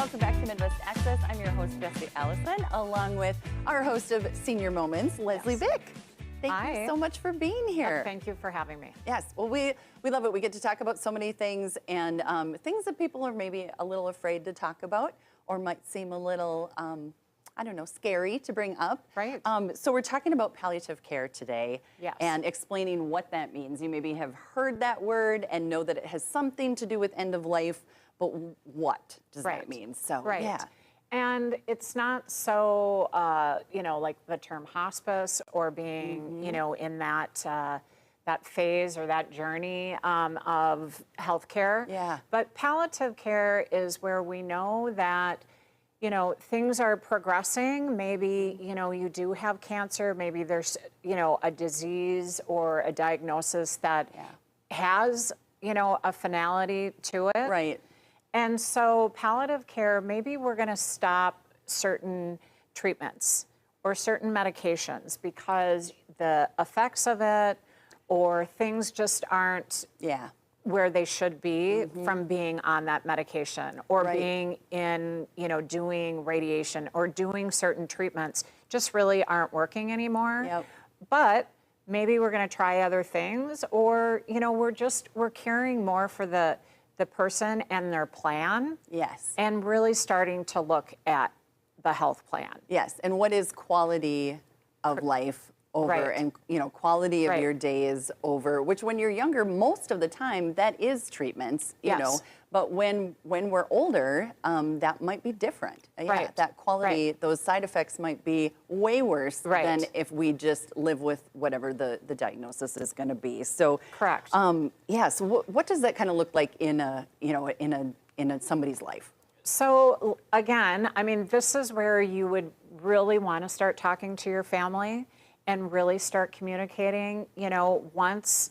welcome back to Midwest Access. I'm your host, Jesse Allison, along with our host of Senior Moments, Leslie Vick. Thank you so much for being here. Thank you for having me. Yes, well, we love it. We get to talk about so many things, and things that people are maybe a little afraid to talk about or might seem a little, I don't know, scary to bring up. Right. So we're talking about palliative care today. Yes. And explaining what that means. You maybe have heard that word and know that it has something to do with end of life, but what does that mean? So, yeah. And it's not so, like the term hospice or being, in that that phase or that journey of healthcare. Yeah. But palliative care is where we know that, things are progressing. Maybe, you do have cancer. Maybe there's, a disease or a diagnosis that has, a finality to it. Right. And so palliative care, maybe we're going to stop certain treatments or certain medications because the effects of it or things just aren't where they should be from being on that medication or being in, doing radiation or doing certain treatments just really aren't working anymore. Yep. But maybe we're going to try other things or, we're caring more for the person and their plan. Yes. And really starting to look at the health plan. Yes. And what is quality of life over and, quality of your days over, which when you're younger, most of the time that is treatments, you know, but when we're older, that might be different. Yeah, that quality, those side effects might be way worse than if we just live with whatever the diagnosis is going to be. So, so what does that kind of look like in a, in somebody's life? So again, I mean, this is where you would really want to start talking to your family and really start communicating, once,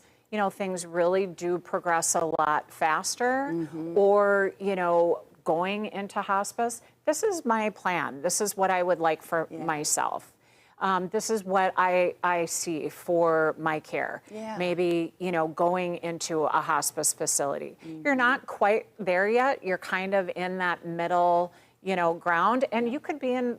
things really do progress a lot faster or, going into hospice, this is my plan. This is what I would like for myself. This is what I see for my care. Maybe, going into a hospice facility. You're not quite there yet. You're kind of in that middle, ground, and you could be in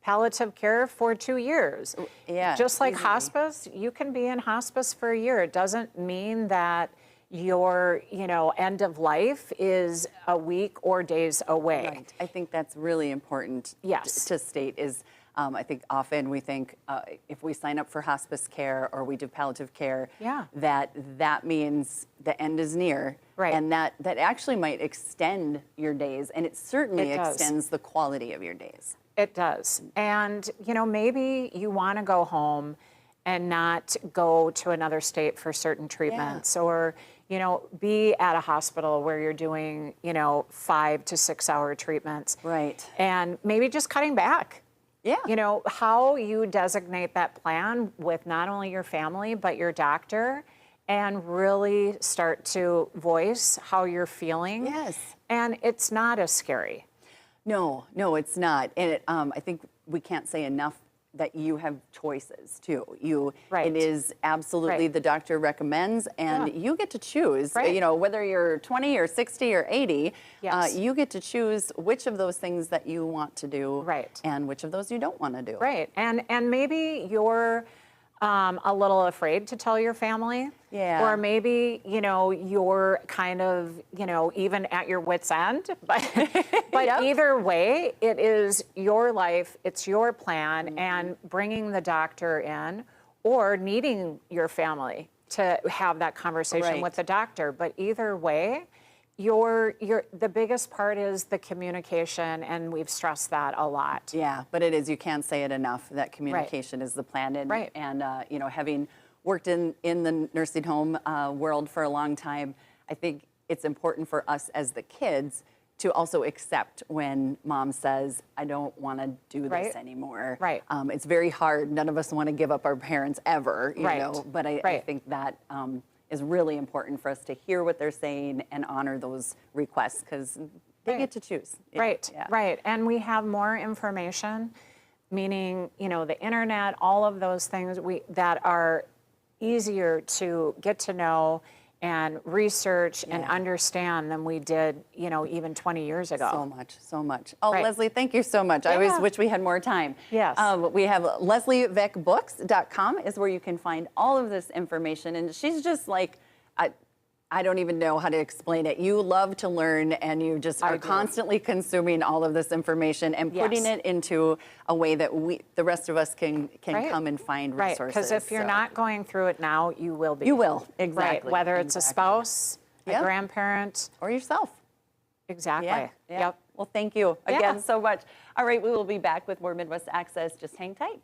palliative care for 2 years. Just like hospice, you can be in hospice for a year. It doesn't mean that your, end of life is a week or days away. Right. I think that's really important to state is, I think often we think if we sign up for hospice care or we do palliative care, that means the end is near. And that actually might extend your days, and it certainly extends the quality of your days. It does. And, maybe you want to go home and not go to another state for certain treatments or, be at a hospital where you're doing, 5 to 6 hour treatments. Right. And maybe just cutting back. How you designate that plan with not only your family, but your doctor and really start to voice how you're feeling. Yes. And it's not as scary. No, it's not. And I think we can't say enough that you have choices too. It is absolutely the doctor recommends, and you get to choose. Whether you're 20 or 60 or 80, you get to choose which of those things that you want to do, and which of those you don't want to do. Right, and maybe you're a little afraid to tell your family. Or maybe, you're kind of, even at your wit's end. But either way, it is your life, it's your plan, and bringing the doctor in or needing your family to have that conversation with the doctor. But either way, the biggest part is the communication, and we've stressed that a lot. Yeah, but it is, you can't say it enough, that communication is the plan. And having worked in the nursing home world for a long time, I think it's important for us as the kids to also accept when mom says, I don't want to do this anymore. It's very hard. None of us want to give up our parents ever, you know, but I think that is really important for us to hear what they're saying and honor those requests because they get to choose. Right. And we have more information, meaning, the internet, all of those things that are easier to get to know and research and understand than we did, you know, even 20 years ago. So much, so much. Oh, Leslie, thank you so much. I always wish we had more time. Yes. We have LeslieVeckBooks.com is where you can find all of this information. And she's just like, I don't even know how to explain it. You love to learn, and you just are constantly consuming all of this information and putting it into a way that the rest of us can come and find resources. Right, because if you're not going through it now, you will be. You will, exactly. Right, whether it's a spouse, a grandparent. Or yourself. Exactly. Yeah. Yep. Well, thank you again so much. All right, we will be back with more Midwest Access. Just hang tight.